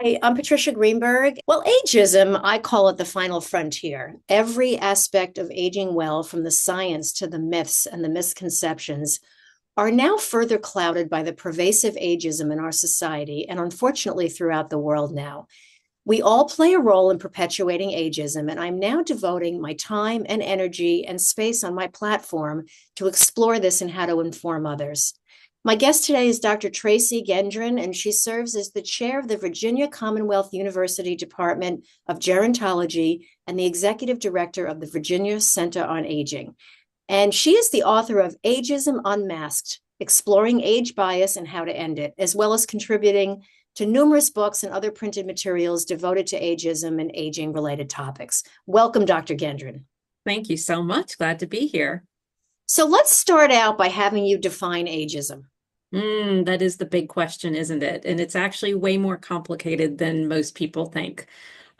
Hey, I'm Patricia Greenberg. Well, ageism, I call it the final frontier. Every aspect of aging well, from the science to the myths and the misconceptions, are now further clouded by the pervasive ageism in our society and unfortunately throughout the world now. We all play a role in perpetuating ageism, and I'm now devoting my time and energy and space on my platform to explore this and how to inform others. My guest today is Dr. Tracey Gendron, and she serves as the chair of the Virginia Commonwealth University Department of Gerontology and the executive director of the Virginia Center on Aging. And she is the author of Ageism Unmasked, Exploring Age Bias and How to End It, as well as contributing to numerous books and other printed materials devoted to ageism and aging-related topics. Welcome, Dr. Gendron. Thank you so much. Glad to be here. So let's start out by having you define ageism. That is the big question, isn't it? And it's actually way more complicated than most people think.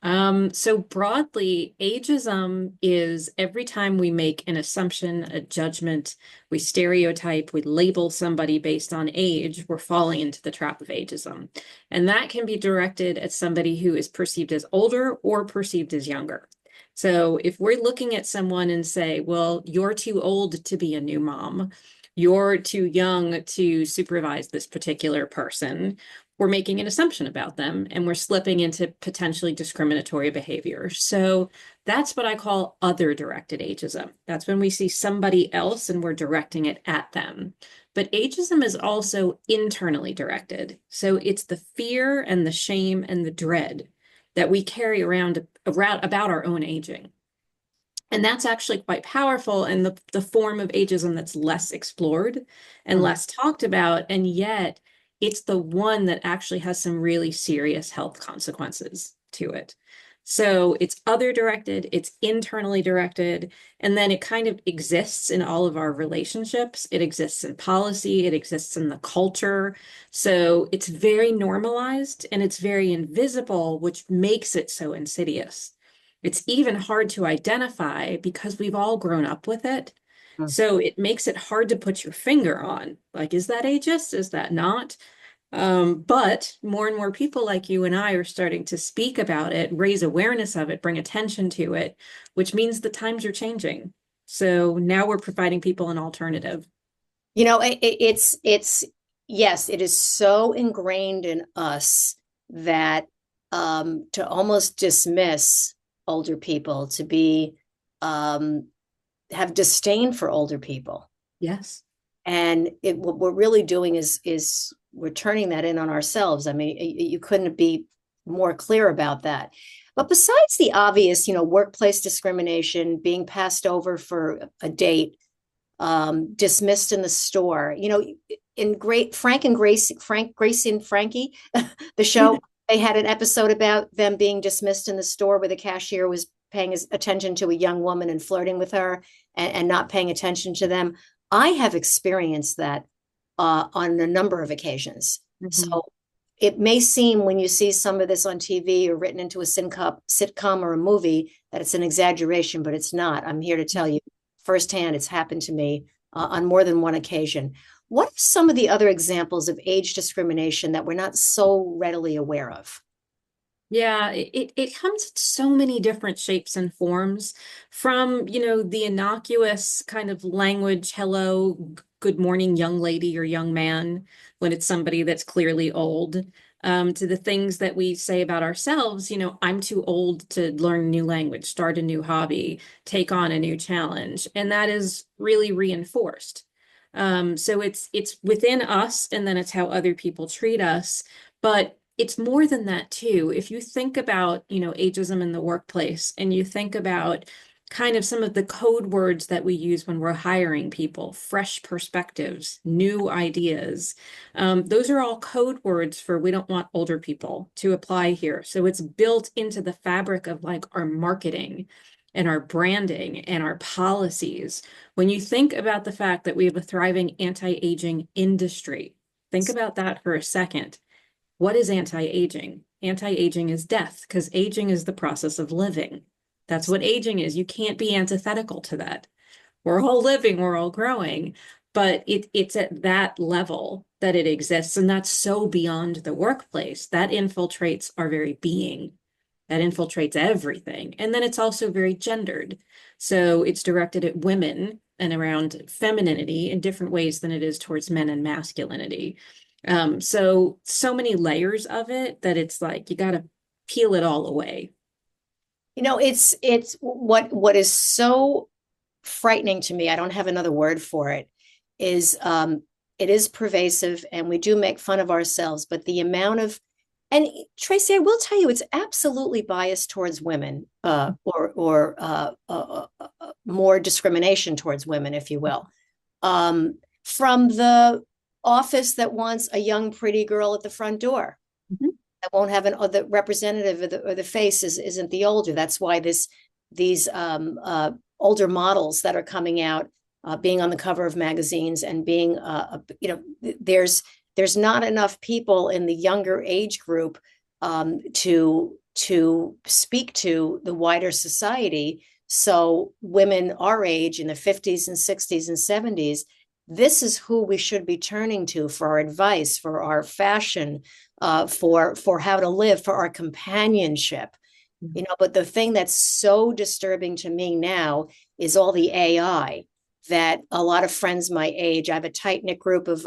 So broadly, ageism is every time we make an assumption, a judgment, we stereotype, we label somebody based on age, we're falling into the trap of ageism. And that can be directed at somebody who is perceived as older or perceived as younger. So if we're looking at someone and say, well, you're too old to be a new mom, you're too young to supervise this particular person, we're making an assumption about them and we're slipping into potentially discriminatory behavior. So that's what I call other directed ageism. That's when we see somebody else and we're directing it at them. But ageism is also internally directed. So it's the fear and the shame and the dread that we carry around about our own aging. And that's actually quite powerful and the form of ageism that's less explored and less talked about. And yet it's the one that actually has some really serious health consequences to it. So it's other directed, it's internally directed, and then it kind of exists in all of our relationships. It exists in policy, it exists in the culture. So it's very normalized and it's very invisible, which makes it so insidious. It's even hard to identify because we've all grown up with it. So it makes it hard to put your finger on, like, is that ageist? Is that not? But more and more people like you and I are starting to speak about it, raise awareness of it, bring attention to it, which means the times are changing. So now we're providing people an alternative. It's yes, it is so ingrained in us that to almost dismiss older people, to be have disdain for older people. Yes. And what we're really doing is we're turning that in on ourselves. I mean, you couldn't be more clear about that. But besides the obvious, workplace discrimination, being passed over for a date, dismissed in the store, in great Frank, Gracie and Frankie, the show, they had an episode about them being dismissed in the store where the cashier was paying attention to a young woman and flirting with her and not paying attention to them. I have experienced that on a number of occasions. Mhm. So it may seem when you see some of this on TV or written into a sitcom or a movie that it's an exaggeration, but it's not. I'm here to tell you firsthand, it's happened to me on more than one occasion. What are some of the other examples of age discrimination that we're not so readily aware of? Yeah, it comes in so many different shapes and forms from, the innocuous kind of language, hello, good morning, young lady or young man, when it's somebody that's clearly old, to the things that we say about ourselves, I'm too old to learn a new language, start a new hobby, take on a new challenge. And that is really reinforced. So it's within us, and then it's how other people treat us. But it's more than that too. If you think about, ageism in the workplace and you think about kind of some of the code words that we use when we're hiring people, fresh perspectives, new ideas, those are all code words for we don't want older people to apply here. So it's built into the fabric of like our marketing and our branding and our policies. When you think about the fact that we have a thriving anti-aging industry, think about that for a second. What is anti-aging? Anti-aging is death, because aging is the process of living. That's what aging is. You can't be antithetical to that. We're all living, we're all growing. but it's at that level that it exists, and that's so beyond the workplace. That infiltrates our very being. That infiltrates everything. And then it's also very gendered. So it's directed at women and around femininity in different ways than it is towards men and masculinity. So many layers of it that it's like you got to peel it all away. It's what is so frightening to me. I don't have another word for it. Is it is pervasive, and we do make fun of ourselves, but the amount of and Tracey, I will tell you, it's absolutely biased towards women, or more discrimination towards women, if you will. From the office that wants a young, pretty girl at the front door, Mhm. that won't have the representative, or the face isn't the older. That's why these older models that are coming out, being on the cover of magazines, and being there's not enough people in the younger age group, to speak to the wider society. So women our age, in the 50s and 60s and 70s, this is who we should be turning to for our advice, for our fashion, for how to live, for our companionship. But the thing that's so disturbing to me now is all the AI that a lot of friends my age. I have a tight knit group of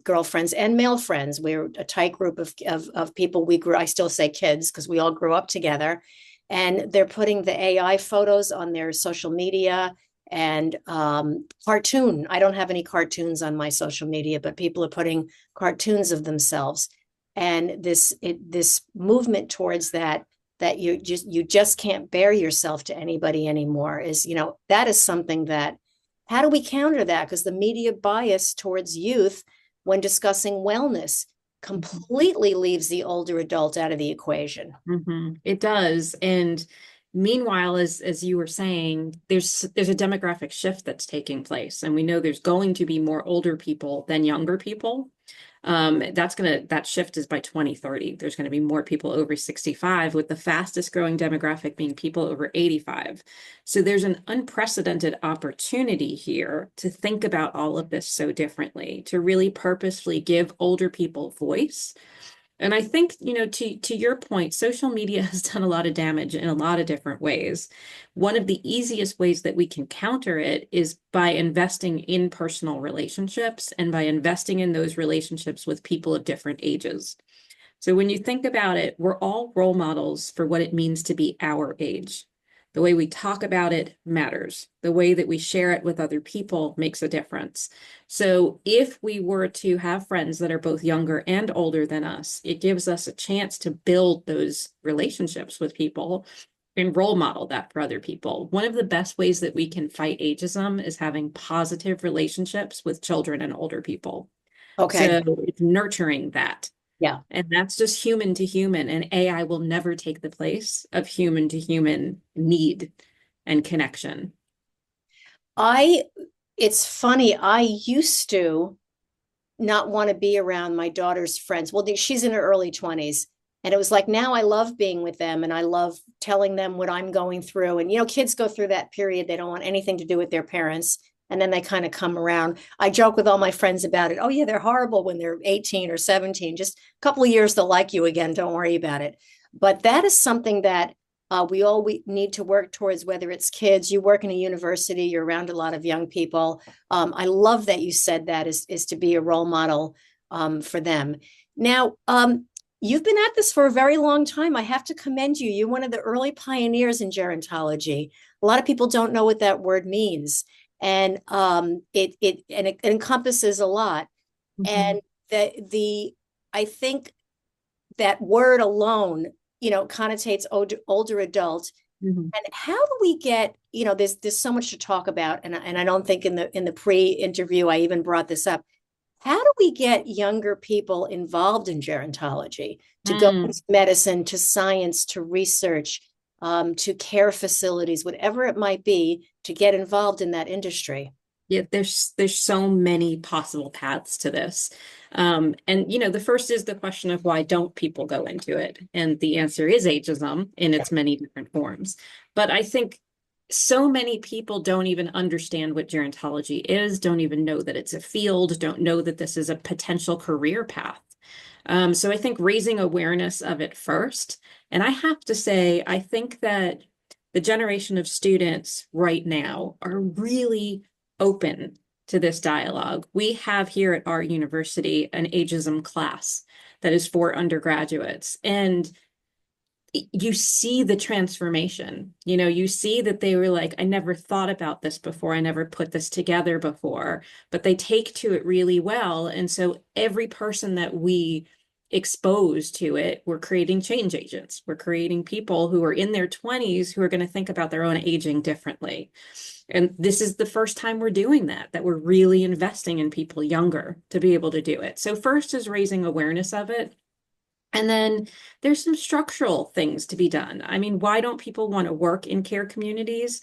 girlfriends and male friends. We're a tight group of people. I still say kids because we all grew up together, and they're putting the AI photos on their social media, and cartoon. I don't have any cartoons on my social media, but people are putting cartoons of themselves, and this movement towards that you just can't bear yourself to anybody anymore, is that is something that, how do we counter that? Because the media bias towards youth when discussing wellness completely leaves the older adult out of the equation. It does. And meanwhile, as you were saying, there's a demographic shift that's taking place. And we know there's going to be more older people than younger people. That shift is by 2030. There's going to be more people over 65, with the fastest growing demographic being people over 85. So there's an unprecedented opportunity here to think about all of this so differently, to really purposefully give older people voice. And I think, to your point, social media has done a lot of damage in a lot of different ways. One of the easiest ways that we can counter it is by investing in personal relationships, and by investing in those relationships with people of different ages. So when you think about it, we're all role models for what it means to be our age. The way we talk about it matters. The way that we share it with other people makes a difference. So if we were to have friends that are both younger and older than us, it gives us a chance to build those relationships with people and role model that for other people. One of the best ways that we can fight ageism is having positive relationships with children and older people. Okay. So it's nurturing that. Yeah. And that's just human to human. And AI will never take the place of human to human need and connection. I, it's funny. I used to not want to be around my daughter's friends. Well, she's in her early 20s. And it was like, now I love being with them, and I love telling them what I'm going through. And, kids go through that period. They don't want anything to do with their parents. And then they kind of come around. I joke with all my friends about it. Oh, yeah, they're horrible when they're 18 or 17. Just a couple of years, they'll like you again. Don't worry about it. But that is something that we need to work towards, whether it's kids. You work in a university, you're around a lot of young people. I love that you said that is to be a role model for them. Now, you've been at this for a very long time. I have to commend you. You're one of the early pioneers in gerontology. A lot of people don't know what that word means, and it encompasses a lot. Mhm. And the I think that word alone, connotates older adult. Mhm. And how do we get, there's so much to talk about, and I don't think in the pre-interview I even brought this up. How do we get younger people involved in gerontology, to go Mm. into medicine, to science, to research, to care facilities, whatever it might be, to get involved in that industry? Yeah, there's so many possible paths to this. And the first is the question of why don't people go into it? And the answer is ageism in its many different forms. But I think So many people don't even understand what gerontology is, don't even know that it's a field, don't know that this is a potential career path. So I think raising awareness of it first. And I have to say, I think that the generation of students right now are really open to this dialogue. We have here at our university an ageism class that is for undergraduates. And you see the transformation. You see that they were like, I never thought about this before. I never put this together before, but they take to it really well. And so every person that we expose to it, we're creating change agents. We're creating people who are in their 20s who are going to think about their own aging differently. And this is the first time we're doing that we're really investing in people younger to be able to do it. So first is raising awareness of it. And then there's some structural things to be done. I mean, why don't people want to work in care communities?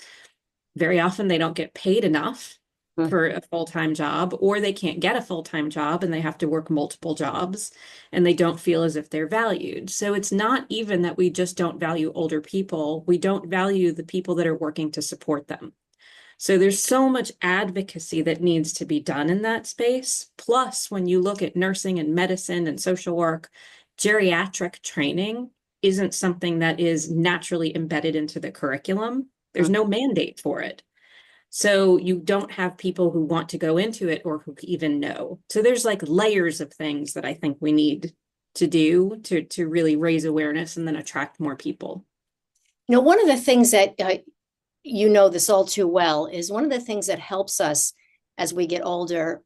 Very often they don't get paid enough for a full-time job, or they can't get a full-time job and they have to work multiple jobs and they don't feel as if they're valued. So it's not even that we just don't value older people. We don't value the people that are working to support them. So there's so much advocacy that needs to be done in that space. Plus, when you look at nursing and medicine and social work, geriatric training isn't something that is naturally embedded into the curriculum. There's no mandate for it. So you don't have people who want to go into it or who even know. So there's like layers of things that I think we need to do to really raise awareness and then attract more people. One of the things that this all too well, is one of the things that helps us as we get older,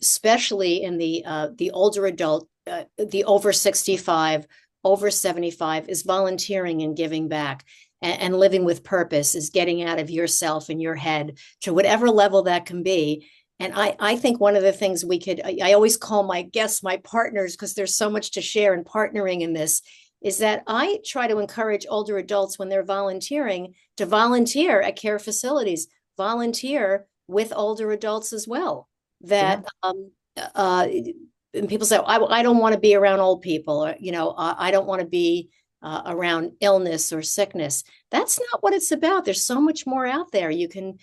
especially in the older adult, the over 65, over 75, is volunteering and giving back and living with purpose, is getting out of yourself and your head to whatever level that can be. And I think one of the things I always call my guests my partners, because there's so much to share in partnering in this, is that I try to encourage older adults when they're volunteering to volunteer at care facilities, volunteer with older adults as well. That and people say, I don't want to be around old people, or, I don't want to be around illness or sickness. That's not what it's about. There's so much more out there. You can,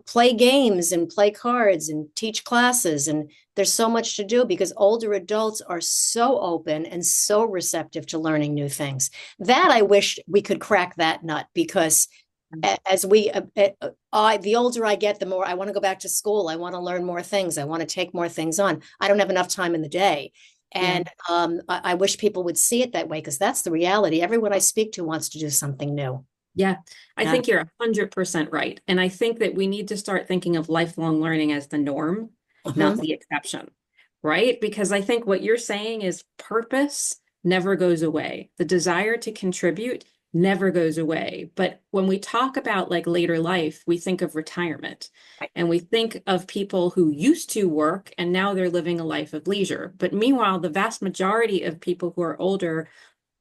play games and play cards and teach classes. And there's so much to do because older adults are so open and so receptive to learning new things. That I wish we could crack that nut, because as the older I get, the more I want to go back to school. I want to learn more things. I want to take more things on. I don't have enough time in the day. And I wish people would see it that way, because that's the reality. Everyone I speak to wants to do something new. Yeah, I think you're 100% right. And I think that we need to start thinking of lifelong learning as the norm, not the exception, right? Because I think what you're saying is purpose never goes away. The desire to contribute never goes away. But when we talk about like later life, we think of retirement and we think of people who used to work and now they're living a life of leisure. But meanwhile, the vast majority of people who are older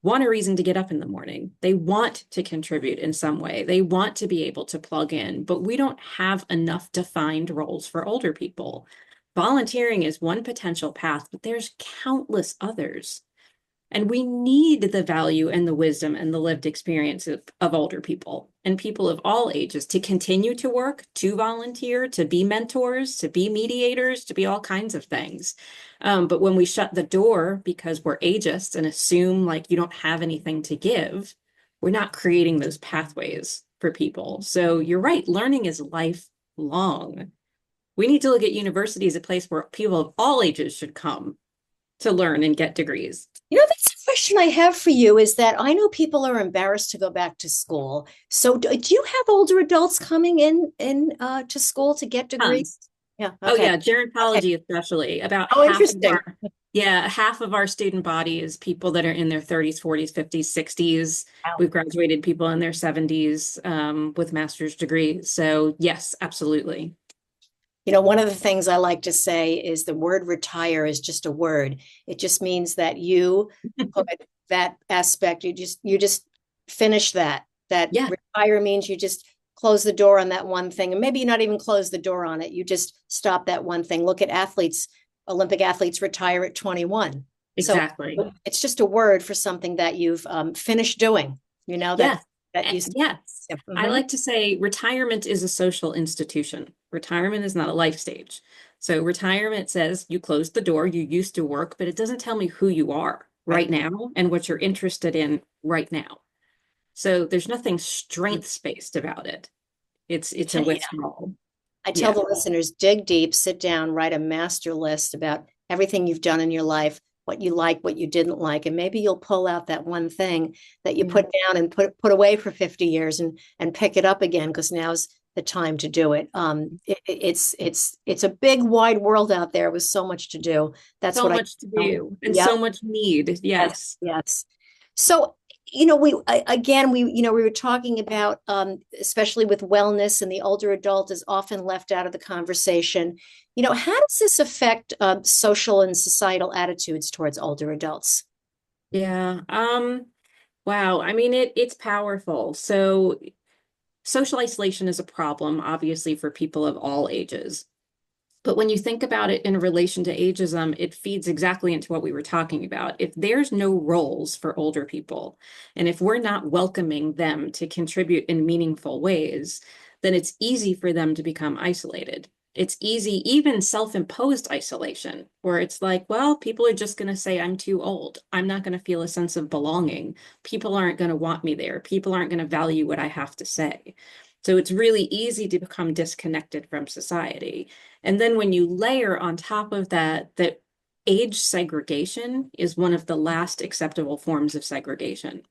want a reason to get up in the morning. They want to contribute in some way. They want to be able to plug in, but we don't have enough defined roles for older people. Volunteering is one potential path, but there's countless others. And we need the value and the wisdom and the lived experience of older people and people of all ages to continue to work, to volunteer, to be mentors, to be mediators, to be all kinds of things. But when we shut the door because we're ageist and assume like you don't have anything to give, we're not creating those pathways for people. So you're right, learning is lifelong. We need to look at university as a place where people of all ages should come to learn and get degrees. That's a question I have for you, is that I know people are embarrassed to go back to school. So do you have older adults coming in to school to get degrees? Yeah. Oh Okay. yeah, gerontology especially. About half of Interesting. half of our student body is people that are in their 30s, 40s, 50s, 60s. Wow. We've graduated people in their 70s with master's degrees. So yes, absolutely. One of the things I like to say is the word retire is just a word. It just means that you put that aspect, you just finish that. That Yeah, retire means you just close the door on that one thing. And maybe you not even close the door on it. You just stop that one thing. Look at athletes, Olympic athletes retire at 21. So exactly. it's just a word for something that you've finished doing, that Yeah. that you said. Yes, I Mhm. like to say retirement is a social institution. Retirement is not a life stage. So retirement says you close the door, you used to work, but it doesn't tell me who you are Right. right now and what you're interested in right now. So there's nothing strengths-based about it. It's a Yeah. withdrawal. I tell Yeah. the listeners, dig deep, sit down, write a master list about everything you've done in your life, what you like, what you didn't like, and maybe you'll pull out that one thing that you Yeah. put down and put away for 50 years and pick it up again because now's the time to do it. It's a big wide world out there with so much to do. That's So what I much to know. do and Yep. so much need. Yes, Yes. yes. So, we were talking about, especially with wellness and the older adult is often left out of the conversation. How does this affect social and societal attitudes towards older adults? Yeah. Wow. I mean, it's powerful. So social isolation is a problem, obviously, for people of all ages. But when you think about it in relation to ageism, it feeds exactly into what we were talking about. If there's no roles for older people, and if we're not welcoming them to contribute in meaningful ways, then it's easy for them to become isolated. It's easy, even self-imposed isolation, where it's like, well, people are just going to say I'm too old. I'm not going to feel a sense of belonging. People aren't going to want me there. People aren't going to value what I have to say. So it's really easy to become disconnected from society. And then when you layer on top of that, that age segregation is one of the last acceptable forms of segregation.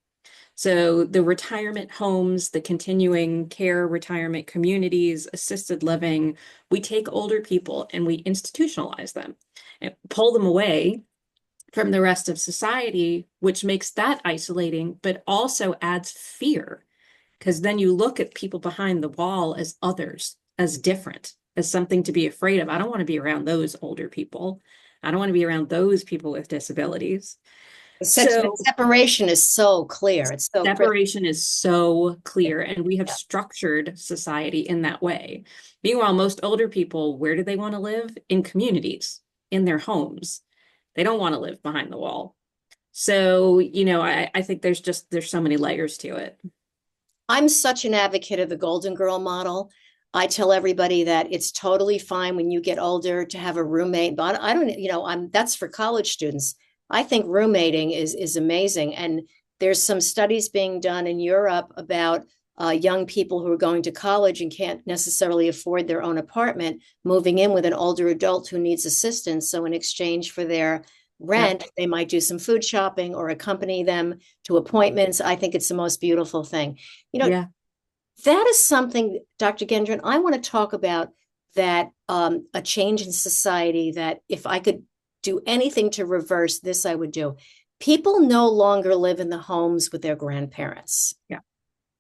So the retirement homes, the continuing care retirement communities, assisted living, we take older people and we institutionalize them and pull them away from the rest of society, which makes that isolating, but also adds fear. Because then you look at people behind the wall as others, as different, as something to be afraid of. I don't want to be around those older people. I don't want to be around those people with disabilities. The So separation is so clear. It's so crystal. separation is so clear, and we have structured society in that way. Meanwhile, most older people, where do they want to live? In communities, in their homes. They don't want to live behind the wall. So, I think there's so many layers to it. I'm such an advocate of the Golden Girl model. I tell everybody that it's totally fine when you get older to have a roommate, but I don't, that's for college students. I think roommating is amazing. And there's some studies being done in Europe about young people who are going to college and can't necessarily afford their own apartment, moving in with an older adult who needs assistance. So in exchange for their Yep. rent, they might do some food shopping or accompany them to appointments. I think it's the most beautiful thing. You know, Yeah. that is something, Dr. Gendron, I want to talk about that a change in society that if I could do anything to reverse this, I would do. People no longer live in the homes with their grandparents. Yeah.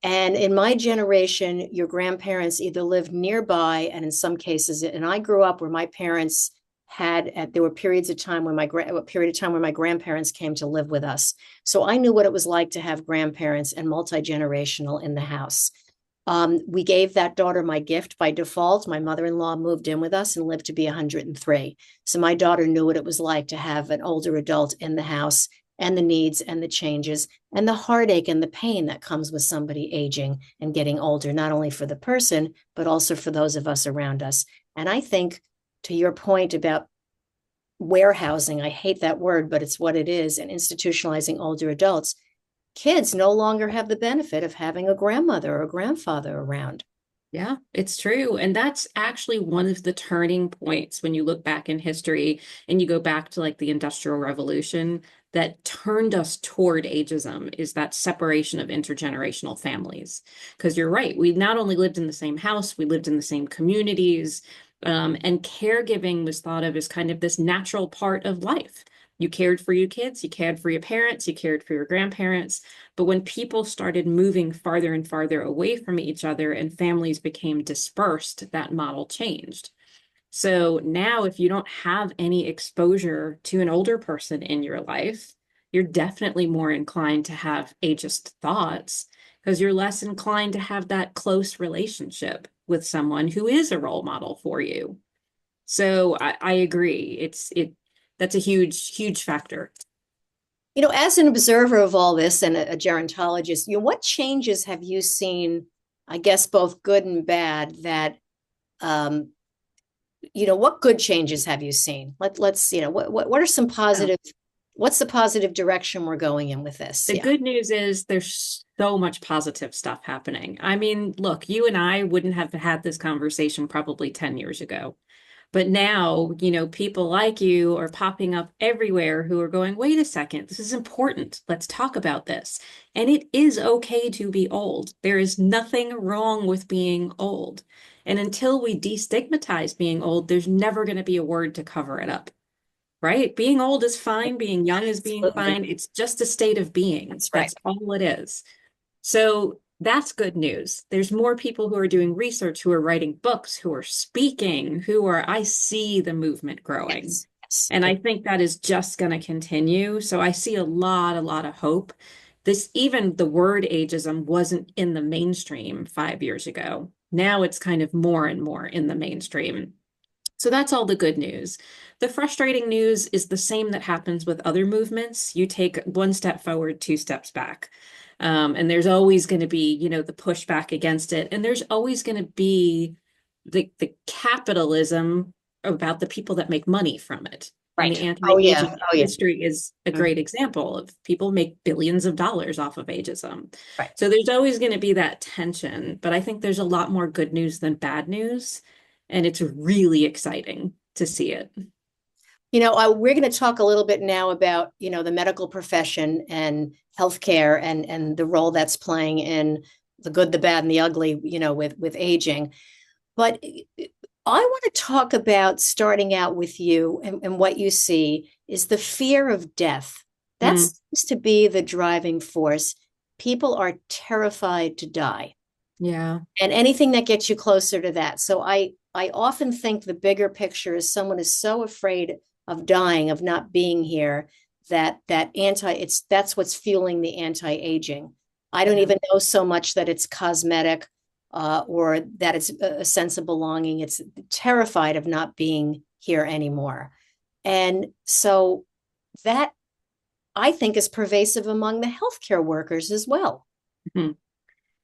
And in my generation, your grandparents either lived nearby, and in some cases, and I grew up where my parents there were periods of time when a period of time where my grandparents came to live with us. So I knew what it was like to have grandparents and multi-generational in the house. We gave that daughter my gift by default. My mother-in-law moved in with us and lived to be 103. So my daughter knew what it was like to have an older adult in the house and the needs and the changes and the heartache and the pain that comes with somebody aging and getting older, not only for the person, but also for those of us around us. And I think to your point about warehousing, I hate that word, but it's what it is, and institutionalizing older adults, kids no longer have the benefit of having a grandmother or a grandfather around. Yeah, it's true. And that's actually one of the turning points when you look back in history and you go back to like the Industrial Revolution that turned us toward ageism is that separation of intergenerational families. Because you're right, we not only lived in the same house, we lived in the same communities, and caregiving was thought of as kind of this natural part of life. You cared for your kids, you cared for your parents, you cared for your grandparents. But when people started moving farther and farther away from each other and families became dispersed, that model changed. So now, if you don't have any exposure to an older person in your life, you're definitely more inclined to have ageist thoughts because you're less inclined to have that close relationship with someone who is a role model for you. So I agree. That's a huge, huge factor. As an observer of all this and a gerontologist, what changes have you seen, I guess both good and bad, that um, what good changes have you seen? Let's, what are some Oh. positive, what's the positive direction we're going in with this? The Yeah. good news is there's so much positive stuff happening. I mean, look, you and I wouldn't have had this conversation probably 10 years ago. But now, people like you are popping up everywhere who are going, wait a second, this is important. Let's talk about this. And it is okay to be old. There is nothing wrong with being old. And until we destigmatize being old, there's never going to be a word to cover it up, right? Being old is fine. Being young is being Absolutely. fine. It's just a state of being. That's right. That's all it is. So that's good news. There's more people who are doing research, who are writing books, who are speaking, I see the movement growing. Yes. Yes. And I think that is just going to continue. So I see a lot of hope. Even the word ageism wasn't in the mainstream 5 years ago. Now it's kind of more and more in the mainstream. So that's all the good news. The frustrating news is the same that happens with other movements. You take one step forward, two steps back. And there's always going to be, the pushback against it. And there's always going to be the capitalism about the people that make money from it. And the Right. Oh, yeah. anti-aging Oh, yeah. industry is a Mhm. great example of people make billions of dollars off of ageism. Right. So there's always going to be that tension, but I think there's a lot more good news than bad news. And it's really exciting to see it. We're going to talk a little bit now about, the medical profession and healthcare and the role that's playing in the good, the bad, and the ugly, with aging. But I want to talk about starting out with you and what you see is the fear of death. That Mm, seems to be the driving force. People are terrified to die, yeah. and anything that gets you closer to that. So I often think the bigger picture is someone is so afraid of dying, of not being here, that's what's fueling the anti-aging. I don't Yeah. even know so much that it's cosmetic or that it's a sense of belonging. It's terrified of not being here anymore. And so that I think is pervasive among the healthcare workers as well. Mhm.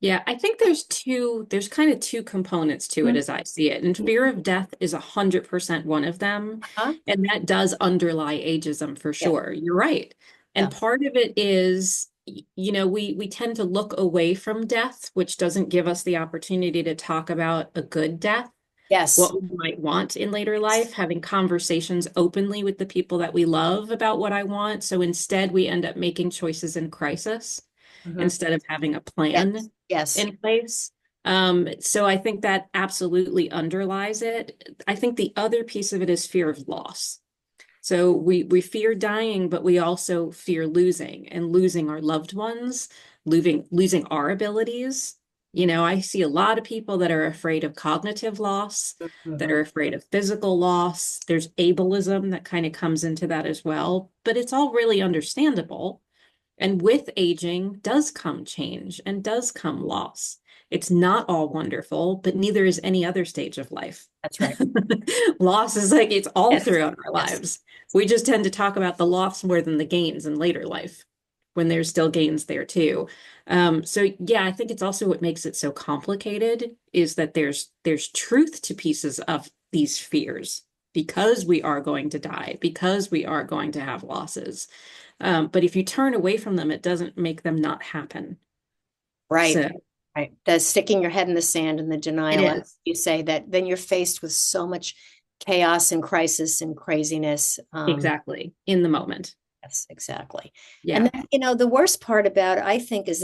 Yeah, I think there's kind of two components to it Mhm. as I see it. And fear of death is 100% one of them. Huh? And that does underlie ageism for Yeah, sure. You're right. yeah. And part of it is, we tend to look away from death, which doesn't give us the opportunity to talk about a good death, Yes. what we might want in later life, having conversations openly with the people that we love about what I want. So instead, we end up making choices in crisis Mhm. instead of having a Yes. plan Yes. in place. So I think that absolutely underlies it. I think the other piece of it is fear of loss. So we fear dying, but we also fear losing and losing our loved ones, losing our abilities. I see a lot of people that are afraid of cognitive loss, that Mhm. are afraid of physical loss. There's ableism that kind of comes into that as well, but it's all really understandable. And with aging does come change and does come loss. It's not all wonderful, but neither is any other stage of life. That's right. Loss is like it's all Yes. throughout our Yes. lives. We just tend to talk about the loss more than the gains in later life when there's still gains there too. So yeah, I think it's also what makes it so complicated is that there's truth to pieces of these fears because we are going to die, because we are going to have losses. But if you turn away from them, it doesn't make them not happen. Right. So Right. The sticking your head in the sand and the it denial, as is you say, that then you're faced with so much chaos and crisis and craziness. exactly in the moment. Yes, exactly. And Yeah, then, the worst part about it, I think, is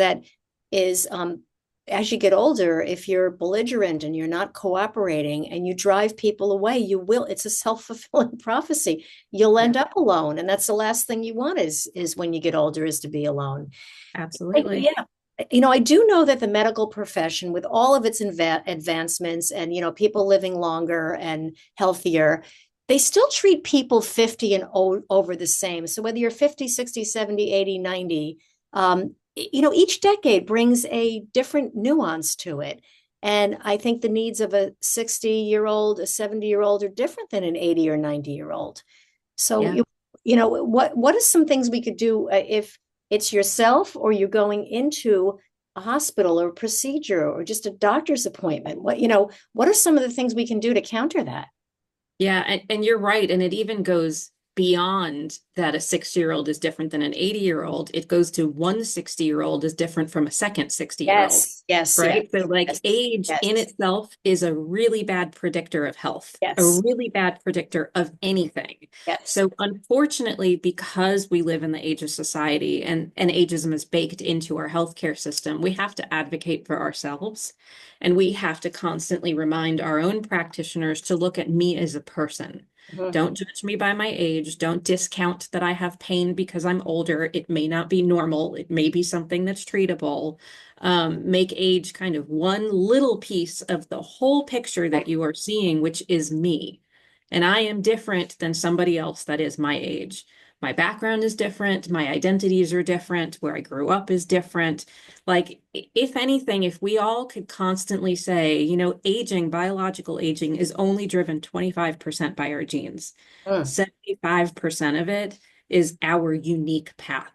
as you get older, if you're belligerent and you're not cooperating and you drive people away, it's a self-fulfilling prophecy. You'll yeah, end up alone. And that's the last thing you want is when you get older is to be alone. absolutely. Yeah. I do know that the medical profession, with all of its advancements and, people living longer and healthier, they still treat people 50 and over the same. So whether you're 50, 60, 70, 80, 90, each decade brings a different nuance to it. And I think the needs of a 60-year-old, a 70-year-old are different than an 80 or 90-year-old. So Yeah. what are some things we could do if it's yourself or you're going into a hospital or a procedure or just a doctor's appointment? What are some of the things we can do to counter that? Yeah, and you're right. And it even goes beyond that a 60-year-old is different than an 80-year-old. It goes to one 60-year-old is different from a second 60-year-old, Yes, yes, yes, right? So like yes, age in yes, itself is a really bad predictor of health, a yes, really bad predictor of anything. yes. So unfortunately, because we live in the ageist society and ageism is baked into our healthcare system, we have to advocate for ourselves. And we have to constantly remind our own practitioners to look at me as a person. Mhm. Don't judge me by my age. Don't discount that I have pain because I'm older. It may not be normal. It may be something that's treatable. Make age kind of one little piece of the whole picture that you are seeing, which is me. And I am different than somebody else that is my age. My background is different. My identities are different. Where I grew up is different. Like, if anything, if we all could constantly say, aging, biological aging is only driven 25% by our genes. Mm. 75% of it is our unique path,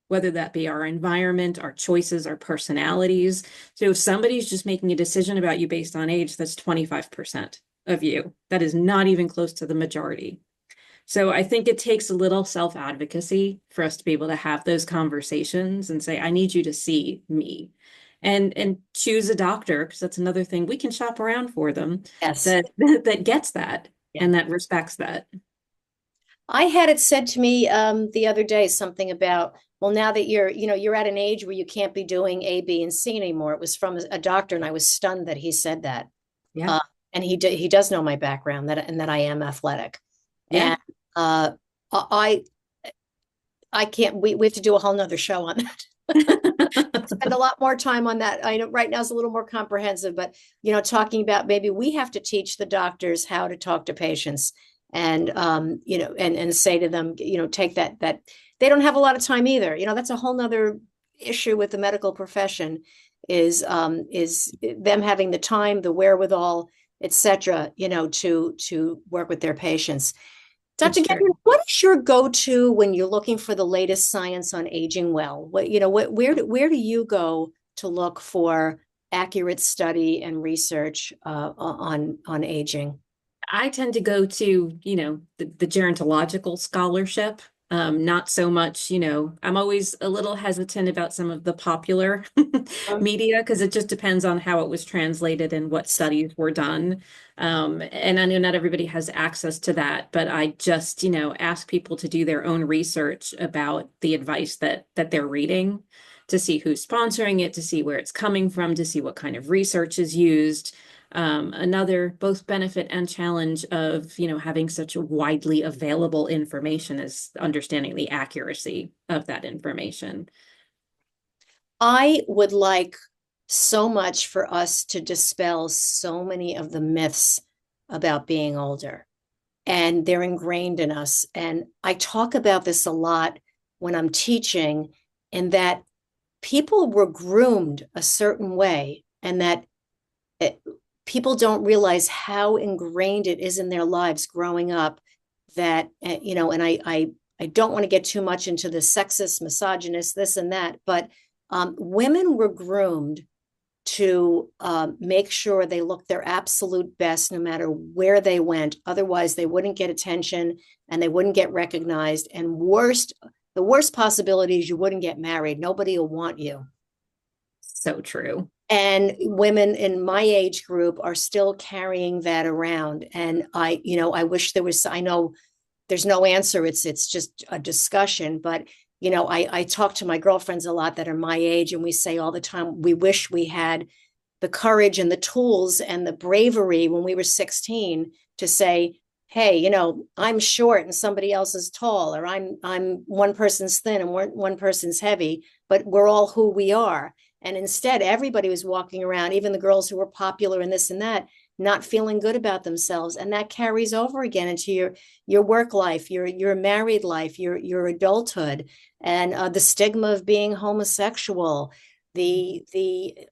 whether that be our environment, our choices, our personalities. So if somebody's just making a decision about you based on age, that's 25% of you. That is not even close to the majority. So I think it takes a little self-advocacy for us to be able to have those conversations and say, I need you to see me. And choose a doctor, because that's another thing. We can shop around for them Yes. that that gets that Yeah. and that respects that. I had it said to me the other day something about, well, now that you're at an age where you can't be doing A, B, and C anymore. It was from a doctor, and I was stunned that he said that. Yeah. Uh, and he does know my background that I am athletic, Yeah. and uh, I I can't. We have to do a whole nother show on that. Spend a lot more time on that. I know right now is a little more comprehensive, but talking about maybe we have to teach the doctors how to talk to patients and and say to them, take that they don't have a lot of time either. That's a whole nother issue with the medical profession is them having the time, the wherewithal, etc., to work with their patients. Dr. It's true. Gendron, what is your go-to when you're looking for the latest science on aging well? Where do you go to look for accurate study and research on aging? I tend to go to, the gerontological scholarship. Not so much, I'm always a little hesitant about some of the popular media because it just depends on how it was translated and what studies were done. And I know not everybody has access to that, but I just, ask people to do their own research about the advice that they're reading to see who's sponsoring it, to see where it's coming from, to see what kind of research is used. Another both benefit and challenge of having such widely available information is understanding the accuracy of that information. I would like so much for us to dispel so many of the myths about being older, and they're ingrained in us. And I talk about this a lot when I'm teaching, in that people were groomed a certain way, and that it, people don't realize how ingrained it is in their lives growing up. That and I don't want to get too much into the sexist, misogynist, this and that, but women were groomed to make sure they looked their absolute best no matter where they went. Otherwise, they wouldn't get attention and they wouldn't get recognized. And the worst possibility is you wouldn't get married. Nobody will want you. So true. And women in my age group are still carrying that around. And I wish there was, I know there's no answer. It's just a discussion. But, I talk to my girlfriends a lot that are my age, and we say all the time, we wish we had the courage and the tools and the bravery when we were 16 to say, hey, I'm short and somebody else is tall, or I'm one person's thin and one person's heavy, but we're all who we are. And instead, everybody was walking around, even the girls who were popular and this and that, not feeling good about themselves. And that carries over again into your work life, your married life, your adulthood, and the stigma of being homosexual, the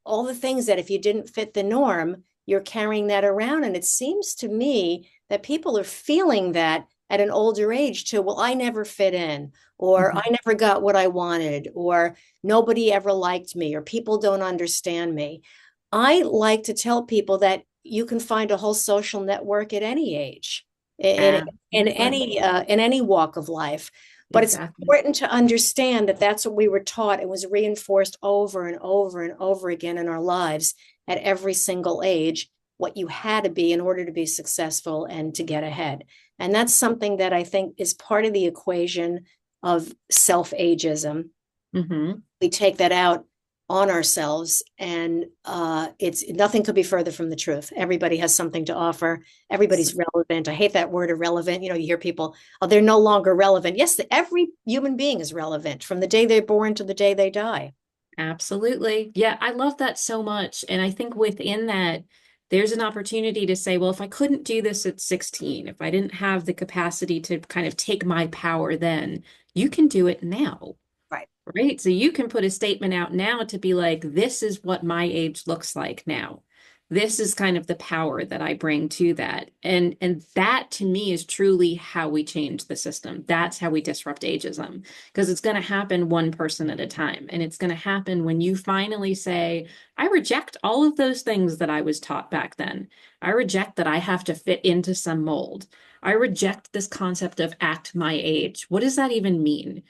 all the things that if you didn't fit the norm, you're carrying that around. And it seems to me that people are feeling that at an older age to, well, I never fit in, or Mhm. I never got what I wanted, or nobody ever liked me, or people don't understand me. I like to tell people that you can find a whole social network at any age, Absolutely. in any walk of life. But it's Exactly. important to understand that that's what we were taught. It was reinforced over and over and over again in our lives at every single age, what you had to be in order to be successful and to get ahead. And that's something that I think is part of the equation of self-ageism. Hmm. We take that out on ourselves, and it's nothing could be further from the truth. Everybody has something to offer. Everybody's relevant. I hate that word irrelevant. You hear people, oh, they're no longer relevant. Yes, every human being is relevant from the day they're born to the day they die. Absolutely. Yeah, I love that so much. And I think within that, there's an opportunity to say, well, if I couldn't do this at 16, if I didn't have the capacity to kind of take my power then, you can do it now. Right. Right. So you can put a statement out now to be like, this is what my age looks like now. This is kind of the power that I bring to that. And that to me is truly how we change the system. That's how we disrupt ageism. Because it's going to happen one person at a time. And it's going to happen when you finally say, I reject all of those things that I was taught back then. I reject that I have to fit into some mold. I reject this concept of act my age. What does that even mean?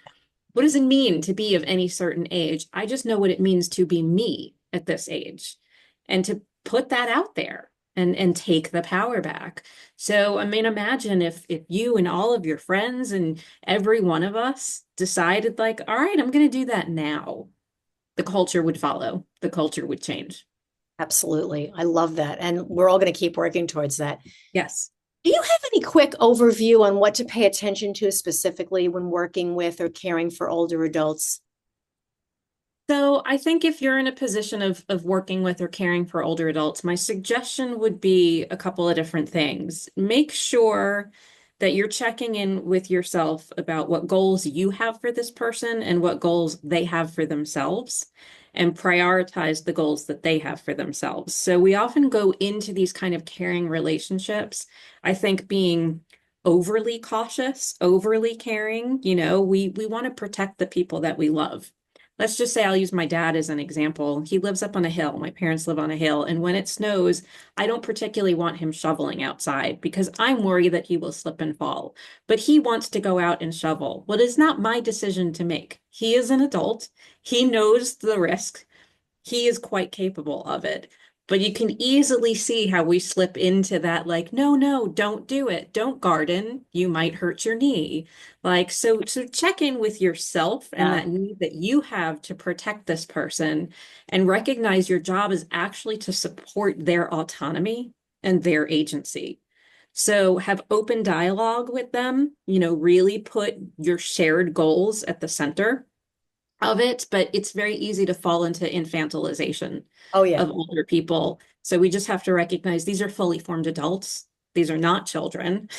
What does it mean to be of any certain age? I just know what it means to be me at this age and to put that out there and take the power back. So, I mean, imagine if you and all of your friends and every one of us decided like, all right, I'm going to do that now. The culture would follow. The culture would change. Absolutely. I love that. And we're all going to keep working towards that. Yes. Do you have any quick overview on what to pay attention to specifically when working with or caring for older adults? So I think if you're in a position of working with or caring for older adults, my suggestion would be a couple of different things. Make sure that you're checking in with yourself about what goals you have for this person and what goals they have for themselves, and prioritize the goals that they have for themselves. So we often go into these kind of caring relationships, I think being overly cautious, overly caring, we want to protect the people that we love. Let's just say I'll use my dad as an example. He lives up on a hill. My parents live on a hill. And when it snows, I don't particularly want him shoveling outside because I'm worried that he will slip and fall. But he wants to go out and shovel. Well, it is not my decision to make. He is an adult. He knows the risk. He is quite capable of it. But you can easily see how we slip into that, like, no, no, don't do it. Don't garden. You might hurt your knee. Like, so check in with yourself and Yeah. that need that you have to protect this person and recognize your job is actually to support their autonomy and their agency. So have open dialogue with them, really put your shared goals at the center of it, but it's very easy to fall into infantilization Oh, yeah. of older people. So we just have to recognize these are fully formed adults. These are not children.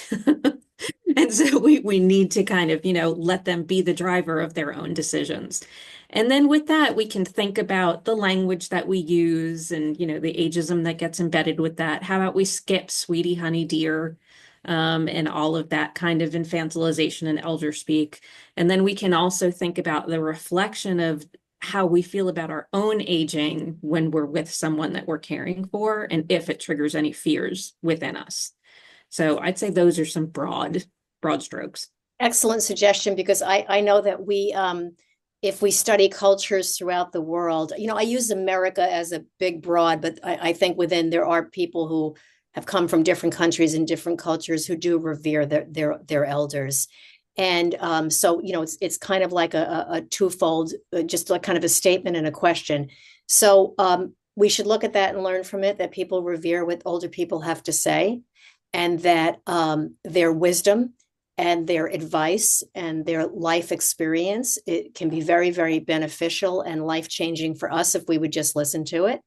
And so we need to kind of, let them be the driver of their own decisions. And then with that, we can think about the language that we use and, the ageism that gets embedded with that. How about we skip sweetie, honey, dear, and all of that kind of infantilization and elder speak. And then we can also think about the reflection of how we feel about our own aging when we're with someone that we're caring for and if it triggers any fears within us. So I'd say those are some broad strokes. Excellent suggestion, because I know that if we study cultures throughout the world, I use America as a big broad, but I think within there are people who have come from different countries and different cultures who do revere their elders. And so, it's kind of like a twofold, just like kind of a statement and a question. So we should look at that and learn from it, that people revere what older people have to say, and that their wisdom and their advice and their life experience, it can be very, very beneficial and life-changing for us if we would just listen to it.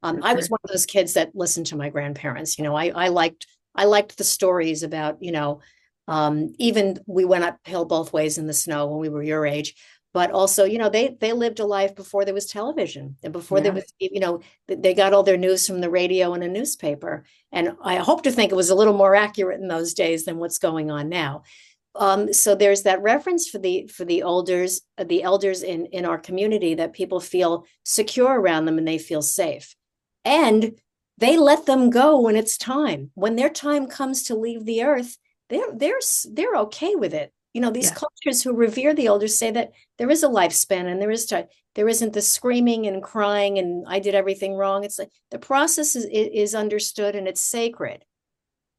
For I was sure. one of those kids that listened to my grandparents. I liked the stories about, even we went uphill both ways in the snow when we were your age. but also, they lived a life before there was television and before there Yeah. was, they got all their news from the radio and a newspaper. And I hope to think it was a little more accurate in those days than what's going on now. So there's that reference for the elders in our community, that people feel secure around them and they feel safe. And they let them go when it's time. When their time comes to leave the earth, they're okay with it. These Yeah. cultures who revere the elders say that there is a lifespan, and there isn't the screaming and crying and I did everything wrong. It's like the process is understood and it's sacred.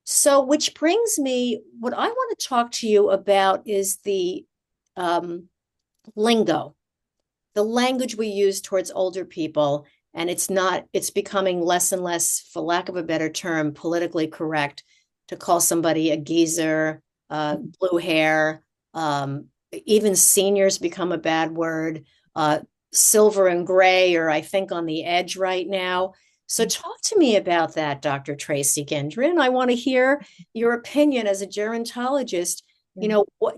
So, which brings me, what I want to talk to you about is the um, lingo, the language we use towards older people. And it's becoming less and less, for lack of a better term, politically correct to call somebody a geezer, blue hair. Even seniors become a bad word. Silver and gray are, I think, on the edge right now. So talk to me about that, Dr. Tracey Gendron. I want to hear your opinion as a gerontologist.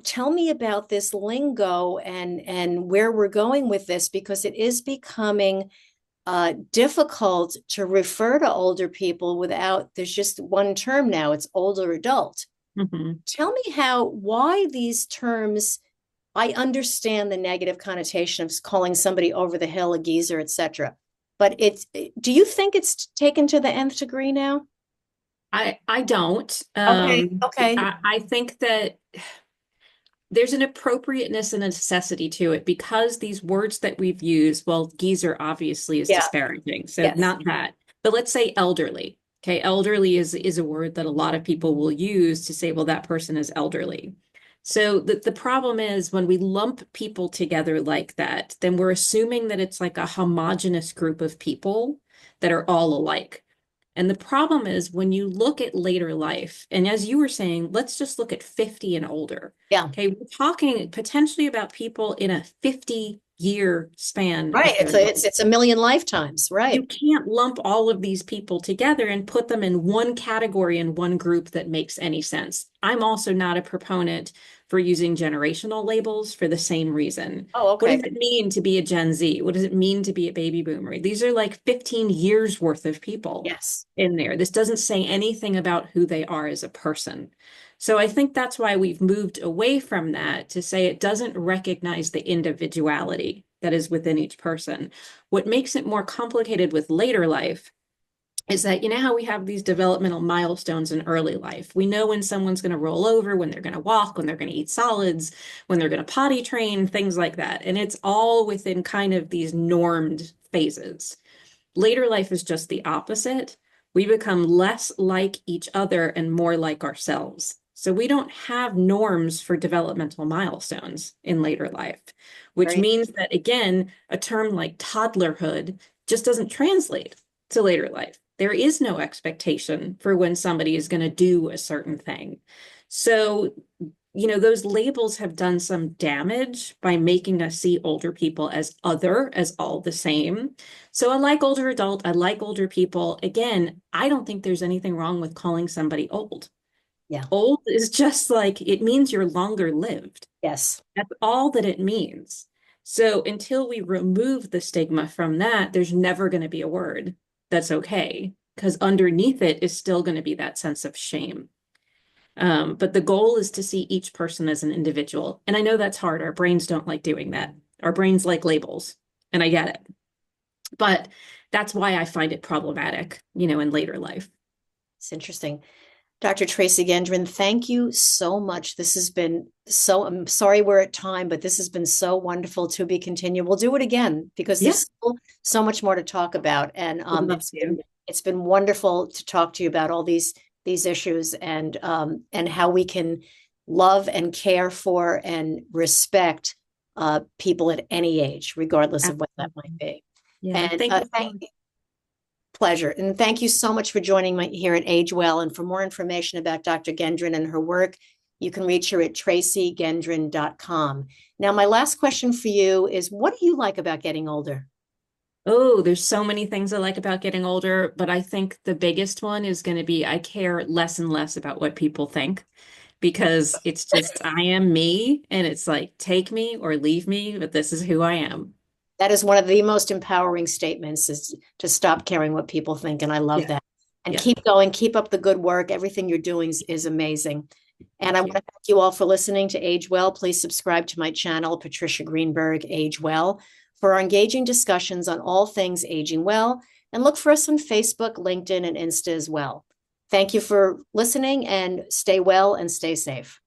Tell me about this lingo and where we're going with this, because it is becoming difficult to refer to older people without, there's just one term now, it's older adult. Mhm. Tell me why these terms, I understand the negative connotation of calling somebody over the hill, a geezer, etc. But do you think it's taken to the nth degree now? I don't. Okay, okay. I think that there's an appropriateness and a necessity to it because these words that we've used, well, geezer obviously is Yeah, disparaging, so yes. not that. But let's say elderly. Okay, elderly is a word that a lot of people will use to say, well, that person is elderly. So the problem is when we lump people together like that, then we're assuming that it's like a homogenous group of people that are all alike. And the problem is when you look at later life, and as you were saying, let's just look at 50 and older. Yeah. Okay, we're talking potentially about people in a 50-year span Right. of It's their a, life. it's a million lifetimes, You right? can't lump all of these people together and put them in one category in one group that makes any sense. I'm also not a proponent for using generational labels for the same reason. Oh, What okay. does it mean to be a Gen Z? What does it mean to be a baby boomer? These are like 15 years worth of people Yes. in there. This doesn't say anything about who they are as a person. So I think that's why we've moved away from that to say it doesn't recognize the individuality that is within each person. What makes it more complicated with later life is that you know how we have these developmental milestones in early life. We know when someone's going to roll over, when they're going to walk, when they're going to eat solids, when they're going to potty train, things like that. And it's all within kind of these normed phases. Later life is just the opposite. We become less like each other and more like ourselves. So we don't have norms for developmental milestones in later life, which Very, means that, again, a term like toddlerhood just doesn't translate to later life. There is no expectation for when somebody is going to do a certain thing. So those labels have done some damage by making us see older people as other, as all the same. So I like older adult, I like older people. Again, I don't think there's anything wrong with calling somebody old. yeah. Old is just like, it means you're longer lived. Yes. That's all that it means. So until we remove the stigma from that, there's never going to be a word that's okay, because underneath it is still going to be that sense of shame. But the goal is to see each person as an individual. And I know that's hard. Our brains don't like doing that. Our brains like labels, and I get it. But that's why I find it problematic, in later life. It's interesting. Dr. Tracey Gendron, thank you so much. This has been I'm sorry we're at time, but this has been so wonderful to be continued. We'll do it again because Yeah, there's still so much more to talk about. And would love to. it's been wonderful to talk to you about all these issues and how we can love and care for and respect people at any age, regardless of what that might Absolutely. be. Yeah. And Thank you so much. pleasure. And thank you so much for joining me here at Age Well. And for more information about Dr. Gendron and her work, you can reach her at traceygendron.com. Now, my last question for you is, what do you like about getting older? Oh, there's so many things I like about getting older, but I think the biggest one is going to be I care less and less about what people think. because it's just, I am me, and it's like, take me or leave me, but this is who I am. That is one of the most empowering statements, is to stop caring what people think. And I love Yeah. that. And Yeah. keep going, keep up the good work. Everything you're doing is amazing. And I Thank want you. to thank you all for listening to Age Well. Please subscribe to my channel, Patricia Greenberg, Age Well, for our engaging discussions on all things aging well. And look for us on Facebook, LinkedIn, and Insta as well. Thank you for listening, and stay well and stay safe.